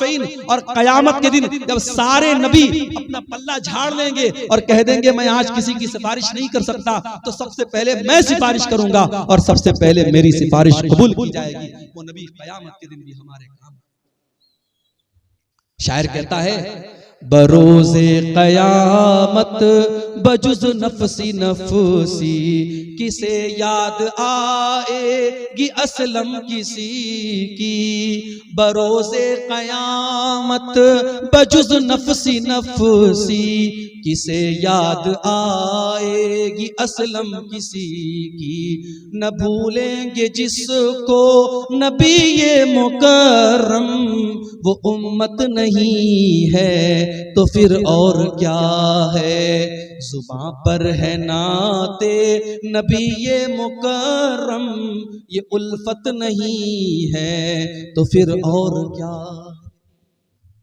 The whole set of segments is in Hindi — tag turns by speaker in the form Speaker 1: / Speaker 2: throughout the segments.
Speaker 1: मुसाफिन, और कयामत के दिन जब सारे नबी अपना पल्ला झाड़ लेंगे और कह देंगे मैं आज किसी की सिफारिश नहीं कर सकता, तो सबसे पहले मैं सिफारिश करूंगा और सबसे पहले मेरी सिफारिश कबूल की जाएगी। वो नबी कयामत के दिन भी हमारे काम। शायर कहता है बरोज़े कयामत बजुज़ नफसी नफसी, किसे याद आएगी असलम किसी की। बरोज़े कयामत बजुज़ नफसी नफसी, किसे याद आएगी असलम किसी की। न भूलेंगे जिसको नबी ये मुकर्रम, वो उम्मत नहीं है तो फिर और क्या है। जुबां पर है नाते नबी ये मुकर्रम, ये उल्फत नहीं है तो फिर और क्या।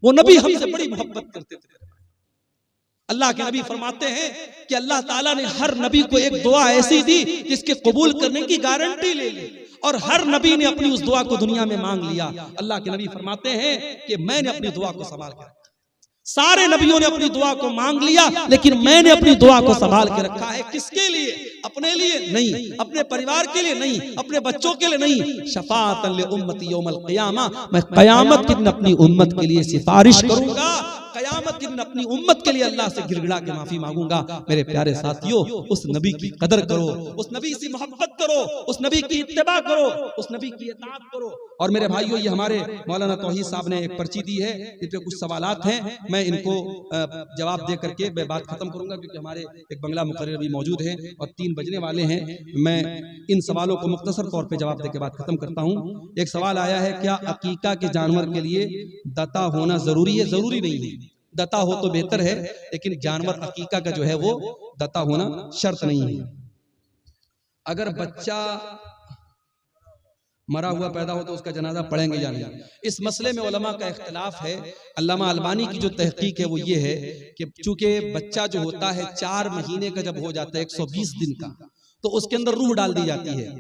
Speaker 1: वो नबी हमसे बड़ी मोहब्बत करते थे। अल्लाह के नबी फरमाते हैं कि अल्लाह ताला ने हर नबी को एक दुआ ऐसी दी जिसके कबूल करने की गारंटी ले ली, और हर नबी ने अपनी उस दुआ को दुनिया में मांग लिया। अल्लाह के नबी फरमाते हैं कि मैंने अपनी दुआ को संभाल के रखा। सारे नबियों ने अपनी दुआ को मांग लिया, लेकिन मैंने अपनी दुआ को संभाल के रखा है। किसके लिए? अपने लिए नहीं, अपने परिवार के लिए नहीं, अपने बच्चों के लिए नहीं। शफाअतन li उम्मती यौमल क़ियामा, मैं क़यामत के दिन अपनी उम्मत के लिए सिफारिश करूंगा। कयामत के दिन अपनी उम्मत के लिए अल्लाह से गिड़गिड़ा के माफी मांगूंगा। मेरे प्यारे साथियों, उस नबी की कदर करो, उस नबी से मोहब्बत करो, उस नबी की इत्तिबा करो, उस नबी की इताअत करो। और मेरे भाइयों, ये हमारे मौलाना तौहीद साहब ने एक पर्ची दी है, इस पे कुछ सवालात हैं, मैं इनको जवाब दे करके मैं बात खत्म करूंगा, क्योंकि हमारे एक बंगला मुकर्रर भी मौजूद है और 3 बजने वाले हैं। मैं इन सवालों को मुख्तसर तौर पर जवाब दे के बात खत्म करता हूँ। एक सवाल आया है, क्या अकीका के जानवर के लिए दता होना जरूरी है? जरूरी नहीं है, दता हो तो बेहतर है, लेकिन जानवर अकीका का जो है वो दता होना शर्त नहीं है। अगर बच्चा मरा हुआ पैदा हो तो उसका जनाजा पढ़ेंगे या नहीं, इस मसले में उलमा का इख्तिलाफ है। अल्लामा अलबानी की जो तहकीक है वो ये है कि चूंकि बच्चा जो होता है 4 महीने का जब हो जाता है, 120 दिन का, तो उसके अंदर रूह डाल दी जाती है।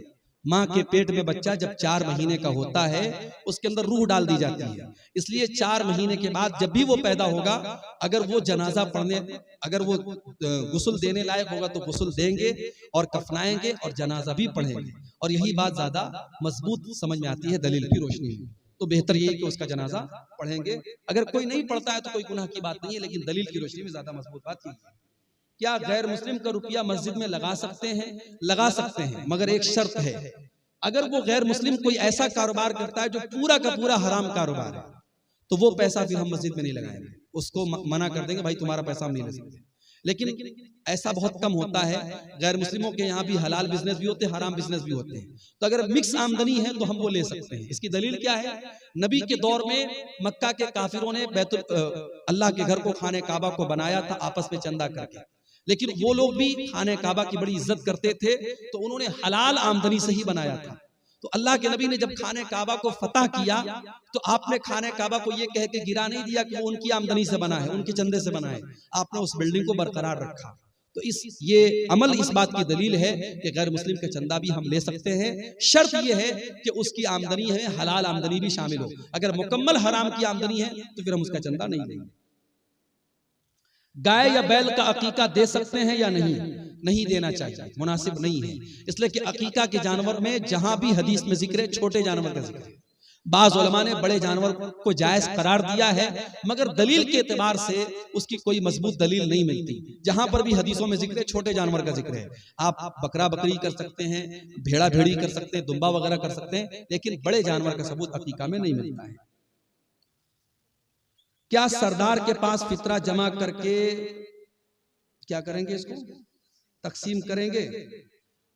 Speaker 1: माँ के पेट में बच्चा जब 4 महीने का होता है, उसके अंदर रूह डाल दी जाती है। इसलिए 4 महीने के बाद जब भी वो पैदा होगा, अगर वो जनाजा पढ़ने, अगर वो गुस्ल देने लायक होगा तो गुस्ल देंगे और कफनाएंगे और जनाजा भी पढ़ेंगे। और यही बात ज्यादा मजबूत समझ में आती है दलील की रोशनी में। तो बेहतर यही कि उसका जनाजा पढ़ेंगे। अगर कोई नहीं पढ़ता है तो कोई गुनाह की बात नहीं है, लेकिन दलील की रोशनी में ज्यादा मजबूत बात यही है। क्या गैर मुस्लिम का रुपया मस्जिद में लगा सकते हैं? लगा सकते हैं, मगर एक शर्त है। अगर वो गैर मुस्लिम कोई ऐसा कारोबार करता है जो पूरा का पूरा हराम कारोबार है, तो वो पैसा फिर हम मस्जिद में नहीं लगाएंगे, उसको मना कर देंगे, भाई तुम्हारा पैसा हम नहीं ले सकते। लेकिन ऐसा बहुत कम होता है। गैर मुस्लिमों के यहाँ भी हलाल बिजनेस भी होते हैं, हराम बिजनेस भी होते हैं। तो अगर मिक्स आमदनी है तो हम वो ले सकते हैं। इसकी दलील क्या है? नबी के दौर में मक्का के काफिरों ने अल्लाह के घर को, खाने काबा को बनाया था आपस में चंदा करके, लेकिन वो लोग भी खाने काबा की बड़ी इज्जत करते थे, तो उन्होंने हलाल आमदनी से ही बनाया था। तो अल्लाह के नबी ने जब खाने काबा को फतह किया, तो आपने खाने काबा को ये कह के गिरा नहीं दिया कि वो उनकी आमदनी से बना है, उनके चंदे से बना है। आपने उस बिल्डिंग को बरकरार रखा। तो ये अमल इस बात की दलील है कि गैर मुस्लिम का चंदा भी हम ले सकते हैं। शर्त ये है कि उसकी आमदनी है हलाल आमदनी भी शामिल हो। अगर मुकम्मल हराम की आमदनी है तो फिर हम उसका चंदा नहीं लेंगे। गाय या बैल का अकीका दे सकते हैं या नहीं? नहीं देना चाहिए, मुनासिब नहीं है। इसलिए कि अकीका के जानवर में जहां भी हदीस में जिक्र है, छोटे जानवर का जिक्र है। बाज़ उलमा ने बड़े जानवर को जायज करार दिया है, मगर दलील के एतबार से उसकी कोई मजबूत दलील नहीं मिलती। जहां पर भी हदीसों में जिक्र है, छोटे जानवर का जिक्र है। आप बकरा बकरी कर सकते हैं, भेड़ा भेड़ी कर सकते हैं, दुम्बा वगैरह कर सकते हैं, लेकिन बड़े जानवर का सबूत अकीका में नहीं मिलता है। क्या सरदार के पास फितरा जमा करके क्या करेंगे? इसको तकसीम करेंगे।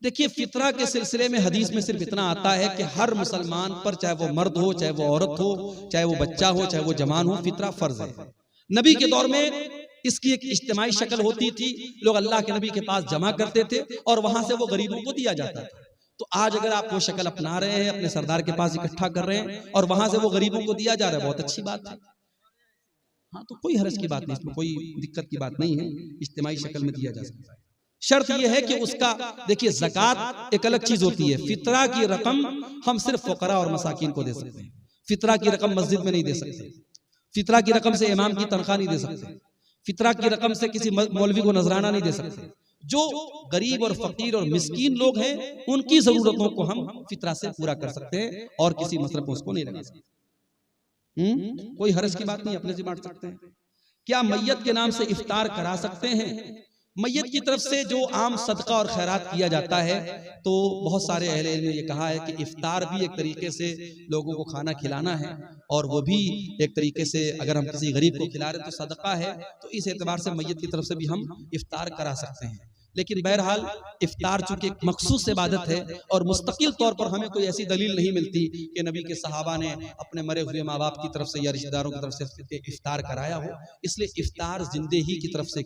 Speaker 1: देखिए, फितरा के सिलसिले में हदीस में सिर्फ इतना आता है कि हर मुसलमान पर, चाहे वो मर्द हो, चाहे वो औरत हो, चाहे वो बच्चा हो, चाहे वो जवान हो, फितरा फर्ज है। नबी के दौर में इसकी एक इज्तिमाई शक्ल होती थी। लोग अल्लाह के नबी के पास जमा करते थे और वहां से वो गरीबों को दिया जाता था। तो आज अगर आप वो शक्ल अपना रहे हैं, अपने सरदार के पास इकट्ठा कर रहे हैं और वहां से वो गरीबों को दिया जा रहा है, बहुत अच्छी बात है। हाँ, तो कोई हर्ज की बात नहीं, इसमें कोई दिक्कत की बात नहीं है, इज्तिमाई शक्ल में दिया जा सकता है। शर्त यह है कि उसका, देखिए, ज़कात एक अलग चीज होती है। फितरा की रकम हम सिर्फ फुकरा और मसाकिन को दे सकते हैं। फितरा की रकम मस्जिद में नहीं दे सकते। फितरा की रकम से इमाम की तनख्वाह नहीं दे सकते, फितरा की रकम से किसी मौलवी को नजराना नहीं दे सकते। जो गरीब और फकीर और मिस्कीन लोग हैं उनकी जरूरतों को हम फितरा से पूरा कर सकते हैं और किसी मसरफ में उसको नहीं लगा सकते। कोई हर्ज की बात नहीं, अपने से बांट सकते हैं। क्या मैयत के नाम से इफ्तार करा सकते हैं? मैयत की तरफ से जो आम सदका और खैरात किया जाता है, तो बहुत सारे अहले इल्म ने ये कहा है कि इफ्तार भी एक तरीके से लोगों को खाना खिलाना है, और वो भी एक तरीके से अगर हम किसी गरीब को खिला रहे तो सदका है, तो इस एतबार से मैयत की तरफ से भी हम इफ्तार करा सकते हैं। लेकिन बहरहाल इफ्तार चूंकि एक मखसूस इबादत है और मुस्तकिल तौर पर हमें कोई ऐसी दलील नहीं मिलती कि नबी के सहाबा ने अपने मरे हुए माँ बाप की तरफ से या रिश्तेदारों की तरफ से इफ्तार कराया हो, इसलिए इफ्तार जिंदे ही की तरफ से